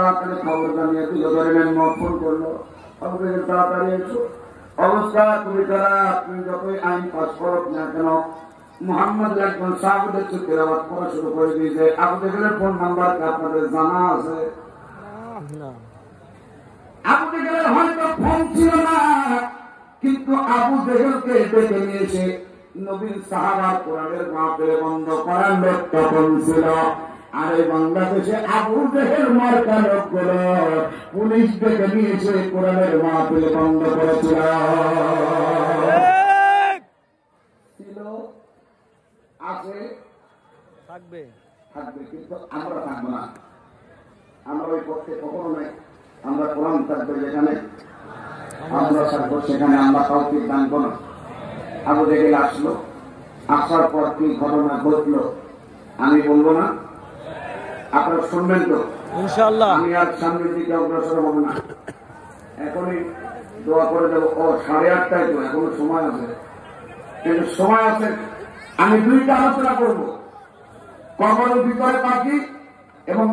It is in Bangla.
তাড়াতাড়ি খবর জানিয়ে তুলে ধরলেন, ফোন করলো, তাড়াতাড়ি এসো। অবস্থা খুবই খারাপ। তুমি যতই আইন পাস করো না কেন, মোহাম্মদ একজন সাহাবীদের তেলাওয়াত করা শুরু করে দিয়েছে। আবু জেহেলের ফোন নাম্বার আপনাদের জানা আছে? আবু জেহেলের হয়তো ফোন ছিল না, কিন্তু আবু জেহেলকে ডেকে নিয়েছে নবীর সাহাবার কোরআনের মাহফিল বন্ধ করার লোক তখন ছিল। আর এই বাংলাদেশে আবু জেহেল মার্কা লোকগুলো পুলিশ ডেকে নিয়েছে কোরআনের মাহফিল বন্ধ করেছিল। আছে, থাকবে, কিন্তু আমরা থাকবো না। আমরা ওই পক্ষে কখনো নাই। আমরা কোরআন থাকবে যেখানে, আমরা থাকবো সেখানে। আমরা কাউকে জানবো না। আবু জেহেল আসলো, আসার পর কি ঘটনা ঘটলো আমি বলবো না, আপনারা শুনবেন তো ইনশাআল্লাহ। আমি আর সামনের দিকে অগ্রসর হব না, এখনই দোয়া করে দেবো। 8:30 তো, এখনো সময় আছে, কিন্তু সময় আছে। আমি দুইটা আলোচনা করবো, কবরের ভিতরে পাখি এবং